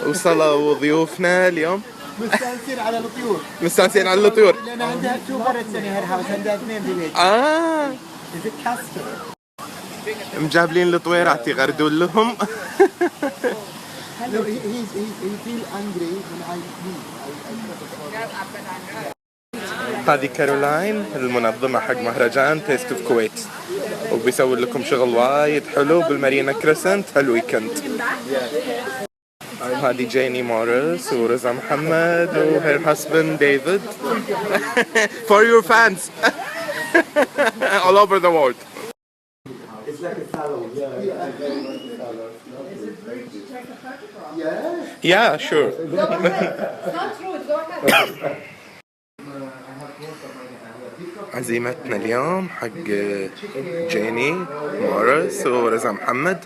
وصلوا ضيوفنا اليوم. مستانسين على الطيور. مستانسين على الطيور. لأن عندها 2 birds in her house، عندها 2 بالبيت. Is it castor? مجابلين الطويرات يغردون لهم. No, he feel angry when I leave. هذه كارولاين المنظمة حق مهرجان تيست اوف كويت، وبيسوي لكم شغل وايد حلو بالمارينا كريسنت هالويكند. هذه جيني موريس ورزا محمد و her husband David. For your fans all over the world. It's like a salon. Yeah. Yeah, sure. عزيمتنا اليوم حق جيني موريس ورزا محمد،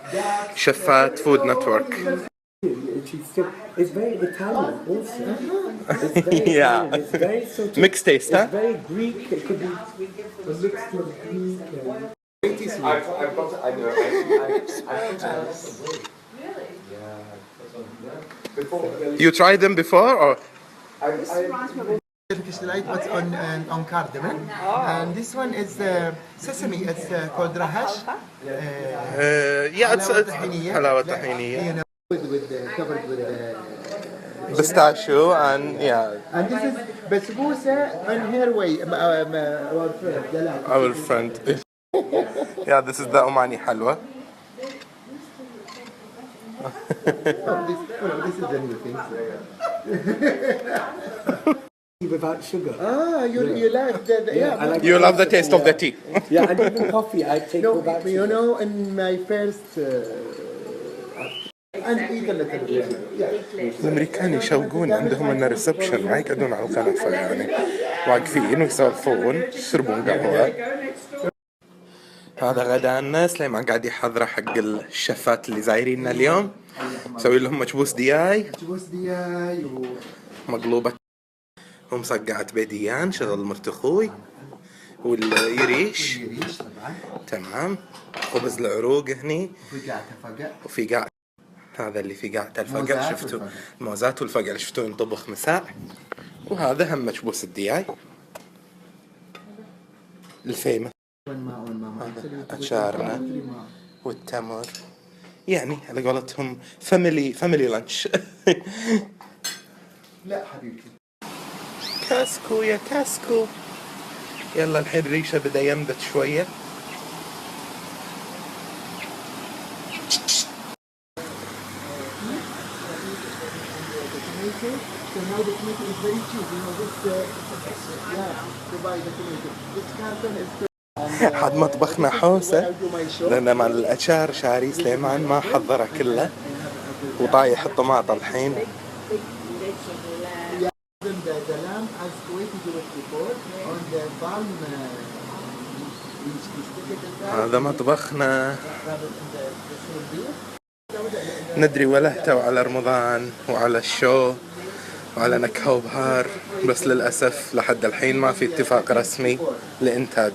شفات فود نتورك. It's very Italian also. Yeah. It's very sort of Mixed taste, huh? It's very Greek. It could be a mixture of Greek and... I've got it. I know. Really? Yeah. Before. You tried them before or? Turkish delight, but on cardamom, and this one is sesame. It's called rahash. Yeah, it's حلاوة طحينية. You know, covered with Pistachio and yeah. And this is basbousa on her way. Our friend Jalal. Our friend. Yeah, this is the Omani halwa. This is the new thing. Without sugar. You like that? Yeah. I like You love the taste of the tea. Yeah, and even coffee I take without sugar. You know, in my first and eat a little bit. Yeah. الأمريكان يشوقون، عندهم إنه ريسبشن ما يقعدون على الكنفة، يعني واقفين ويسولفون يشربون قهوة. هذا غدانا، سليمان قاعد يحضره حق الشفات اللي زايريننا اليوم. سوي لهم مكبوس دياي مقلوبة ومصقعة بيديان شغل مرت اخوي، واليريش تمام، خبز العروق هني وفقاع. هذا اللي فقاعته الفقع، شفتوا الموزات والفقع اللي شفتوه ينطبخ مساء. وهذا هم مكبوس الدياي الفيمة، أشارنا والتمر، يعني على قولتهم فاميلي لانش. لا حبيبتي كاسكو يا كاسكو. يلا الحين ريشه بدأ ينبت شوية. So now the tomato is very cheap. You know this, to buy the tomato. This carton is. حد ما طبخنا حوسة لأن مع الأشار شاري سليمان ما حضره كله وطايح الطماطة الحين. The lamb as Kuwaiti do it before on the palm. هذا مطبخنا، ندري ولهته على رمضان وعلى الشو وعلى نكهة وبهار، بس للأسف لحد الحين ما في اتفاق رسمي لإنتاج.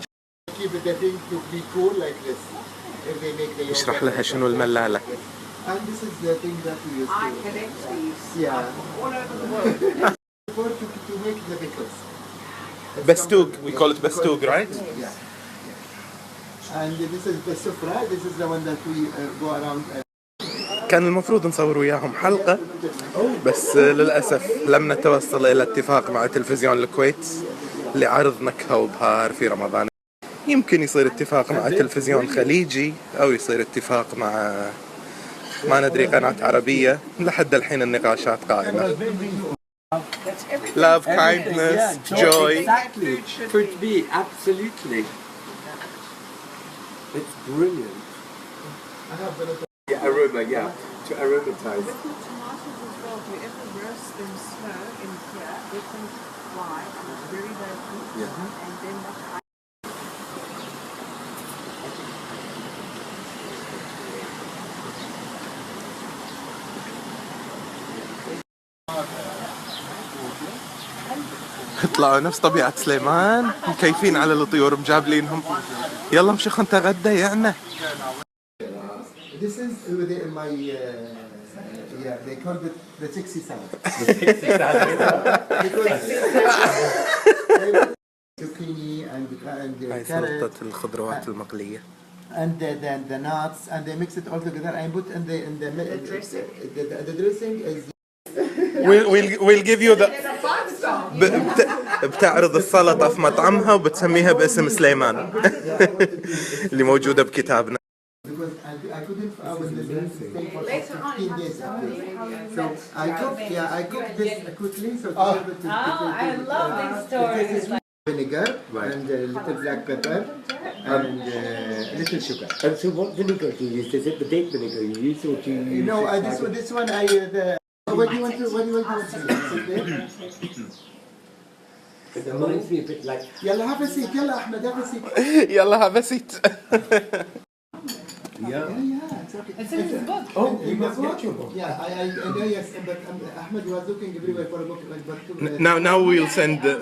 اشرح لها شنو الملالة. And this is the thing that we use I collect these all over the world. to make the pickles. Bastug, we call it bastug, right? Yeah. And this is the sufra. This is the one that we go around. كان المفروض نصور وياهم حلقة، بس للأسف لم نتوصل إلى اتفاق مع تلفزيون الكويت لعرض نكهة وبهار في رمضان. يمكن يصير اتفاق مع تلفزيون خليجي أو يصير اتفاق مع ما ندري قناة عربية. لحد الحين النقاشات قائمة. Love, kindness, joy. Exactly. Could be, absolutely. It's brilliant. Yeah, aroma, yeah. To aromatize. With the tomatoes as well, if you ever roast them slow in here, let them dry and it's very good. Yeah. And then طلعوا نفس طبيعة سليمان، مكيفين على الطيور مجابلينهم. يلا مشيخ انت غدا يعني. This is my Yeah, they call it the 60 salad. Zucchini and هاي carrot سلطة الخضروات المقلية. and the nuts and they mix it all together and put in the dressing. The dressing is We'll give you the بتعرض السلطة في مطعمها وبتسميها باسم سليمان اللي موجودة بكتابنا. because I couldn't I was staying for 15 days so I cooked this quickly so to be able to I love these stories. vinegar and a little black pepper and a little sugar. And so what vinegar do you use? Is it the date vinegar you use or do you use No, it this one I what do you want to It reminds me a bit like يلا have a seat يلا أحمد have a seat. يلا have a seat. yeah. Yeah, it's okay. It's in his book. Oh, In you the must book? get your book. Yeah, I know, yes, but Ahmed was looking everywhere for a book, but Now we'll send the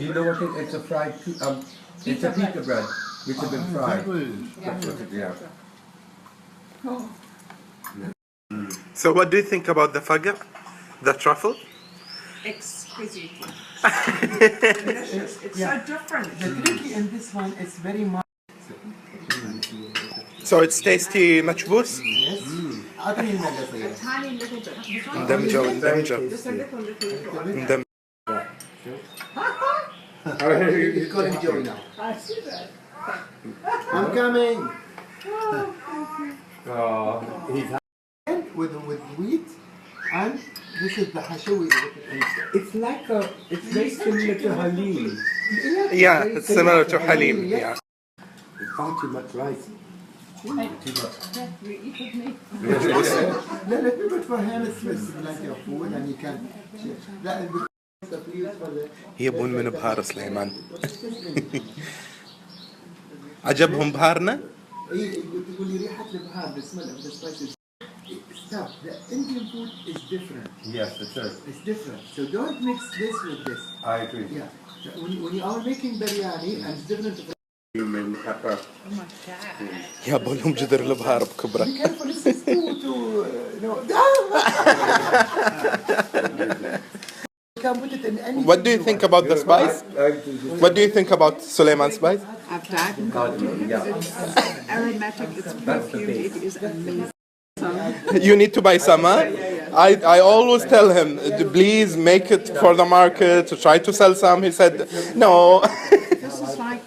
You know what it is? It's a fried it's a pita bread which has been fried. That's what it, yeah. So what do you think about the faga? The truffle? Exquisite. Delicious. It's so different. the tricky in this one is very much. So it's tasty مكبوس. Yes. أعطيني المعلقة صغيرة. Tiny little bit. مندمجة وندمجة. Just a little. مندمجة. He's calling Joey now. I see that. I'm coming. Oh, he's With wheat and this is the hashoui. it's very similar to halim. Yeah, it's similar to halim. Yeah. It's far too much rice. Too much. No, let me put for him it's plenty of food and he can. لا يبون من بهار سليمان. عجبهم بهارنا؟ تقول لي ريحة البهار the smell of the spices. Stop. The Indian food is different. Yes, it is. It's different. So don't mix this with this. I agree. Yeah. When you are making biryani and it's different. Cumin, pepper. يابوا لهم جذر البهار بكبرة. Be careful. This is no. You can put it in any. What do you think about the spice? What do you think about Suleiman spice? I've tried. Yeah. Aromatic. It's perfumed. It is amazing. You need to buy some, huh? I always tell him, please make it for the market, to try to sell some. He said, no. This is like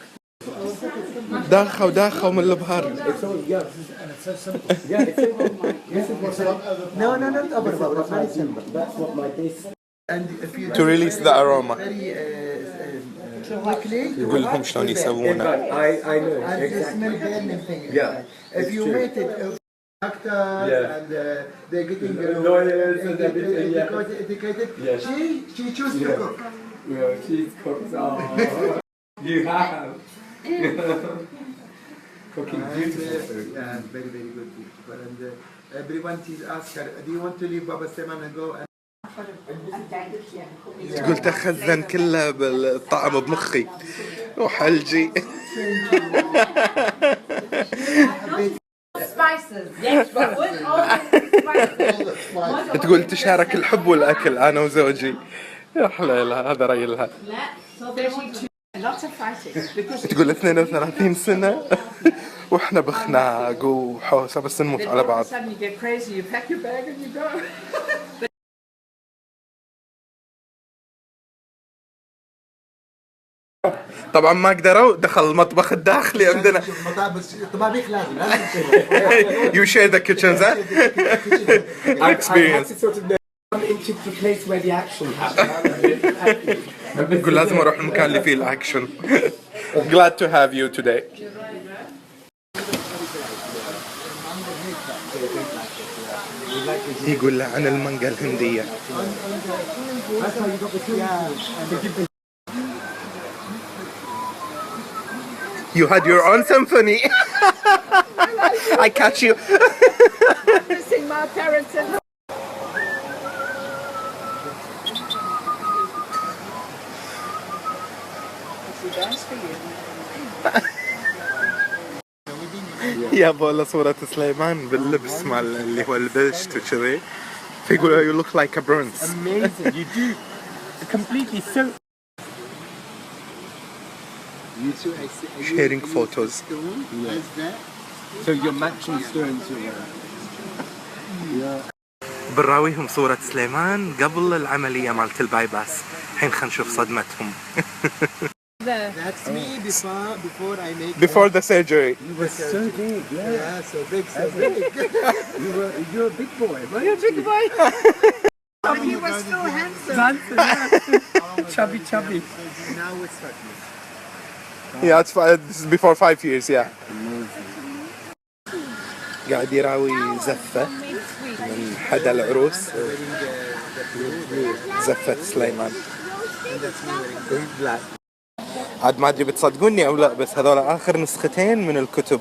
داخل من البهار. It's all, yeah. Yeah, it's this is what No, not over. It's very simple. that's what my base. And if you To release the aroma. very quickly, يقول لهم شلون يسوونه. I know and the exactly. smell burning thing. Yeah, If it's you true. wait it. Actors Yeah. and they're getting Lawyers and everything, yeah. educated. Yes. She chose to Yeah. cook. Yeah, she's cooked. Oh, you have. Cooking beautiful food. Yeah, very good food. And everyone she's asked her, do you want to leave Baba Seman and go? And تقول تخزن كله بالطعم بمخي وحلجي. Spices. Yes, but with all the spices. تقول تشارك الحب والأكل أنا وزوجي. يا حليلها هذا ريلها. lots of fighting. تقول 32 سنة وإحنا بخناق وحوسة بس نموت على All بعض. of a sudden you get crazy. You pack your bag and you go. طبعا ما قدروا دخل المطبخ الداخلي عندنا. طبابيخ لازم You share the kitchens, huh? I Experience. have to sort of know come into the place where the action happens. يقول لازم أروح المكان اللي فيه الأكشن. Glad to have you today. يقول له عن المانجا الهندية. You had your own symphony. I catch you. Missing my parents and she dance for you. يابا له صورة سليمان باللبس مع اللي هو البشت وكذي، فيقولوا you look like a prince. Amazing, you do completely so. You two are Sharing photos. as that. So you're matching stones you're wearing. بنراويهم صورة سليمان قبل العملية مالت البايباس، الحين خلينا نشوف صدمتهم. That's me before I make Before the surgery. You were so big, yeah. Yeah, so big, so big. You're a big boy, right? You're a big boy. But he was so handsome. Chubby, chubby. Now it's starting. Yeah, this is before 5 years, yeah. قاعد يراوي زفة من حدا العروس، زفة سليمان. عاد ما ادري بتصدقوني او لا، بس هذول اخر نسختين من الكتب.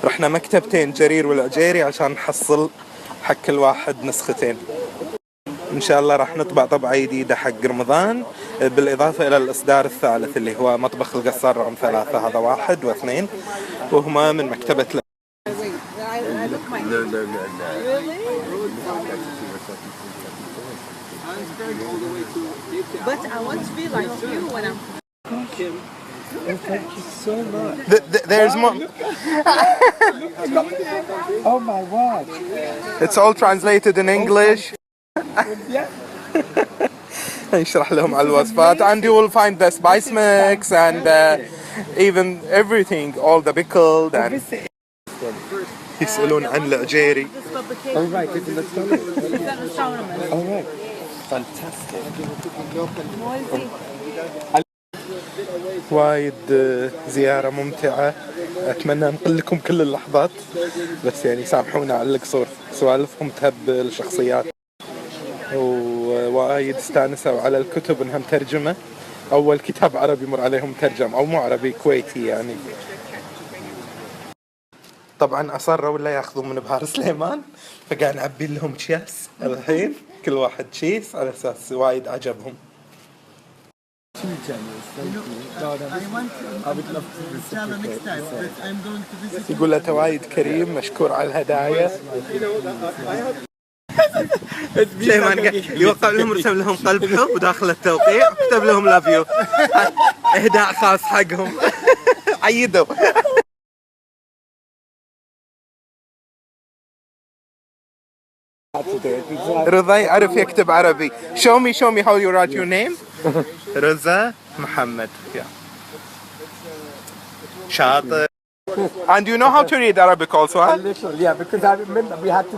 رحنا مكتبتين جرير والعجيري عشان نحصل حق كل واحد نسختين. ان شاء الله راح نطبع طبعة جديدة حق رمضان، بالاضافة الى الاصدار الثالث اللي هو مطبخ القصار رقم 3، هذا 1 و2، وهما من مكتبة But I want to be like you when I'm. Thank you so much. There's more. Oh my word. It's all translated in English. نشرح لهم على الوصفات and you will find the spice mix and even everything, all the pickled and يسألون عن العجيري. Oh right, it's an astronomer. Oh right. Fantastic. وايد زيارة ممتعة، أتمنى أنقل لكم كل اللحظات، بس يعني سامحونا على القصور، سوالفهم تهب الشخصيات، ووايد استانسوا على الكتب انها مترجمة، أول كتاب عربي مر عليهم مترجم، أو مو عربي كويتي يعني. طبعا أصروا ولا ياخذوا من بهار سليمان، فقاعد نعبي لهم تشيس الحين، كل واحد تشيس على أساس وايد عجبهم. Too generous, thank you. God, I would love to reciprocate. Next time, but I'm going to visit. يقول له وايد كريم، مشكور على الهدايا. سليمان يوقع لهم، رسم لهم قلب حب وداخل التوقيع كتب لهم لاف يو، اهداء خاص حقهم. عيدوا. رضا يعرف يكتب عربي. Show me how you write your name. رضا محمد. شاطر. And you know how to read Arabic also, huh? A little, yeah, because I remember we had to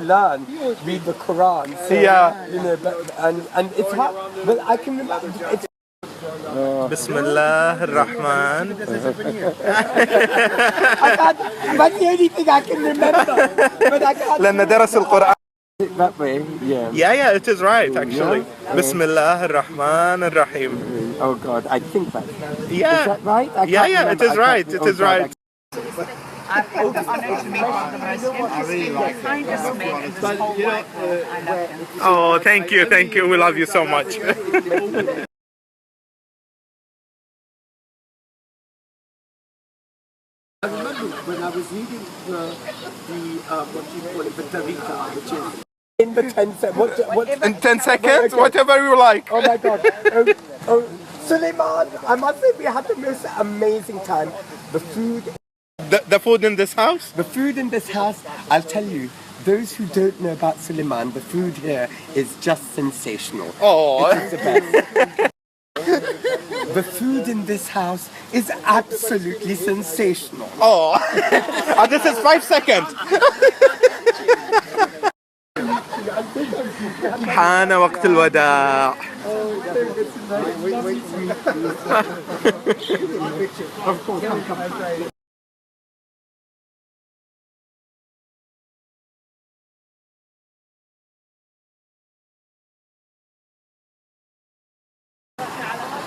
read the Quran. So, Yeah. You know, and it's hard, but I can remember. It's بسم الله الرحمن. That's the only thing I can remember. But I can't. لأن درس القرآن. That way, yeah. Yeah, it is right actually. بسم الله الرحمن الرحيم. Oh God, I think that. Is Yeah. that right? I Yeah, can't remember. it is I can't- right. It oh is God, right. I've had the honour to meet one of the most interesting, kindest men in this whole wide world. I love him. Oh, thank you. We love you so much. I remember when I was reading what you call it, the Tariqa, which is in the 10 seconds. What? In 10 seconds, whatever you like. Oh my God. Suleiman, I must say we had the most amazing time. The food The food in this house? The food in this house, I'll tell you, those who don't know about Suleiman, the food here is just sensational. Oh. It is the best. The food in this house is absolutely sensational. Oh. This is 5 seconds. حان وقت الوداع.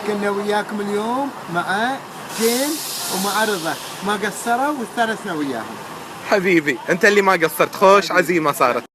كنا وياكم اليوم مع جين ومع رضا، ما قصروا واستانسنا وياهم. حبيبي انت اللي ما قصرت، خوش عزيمة صارت.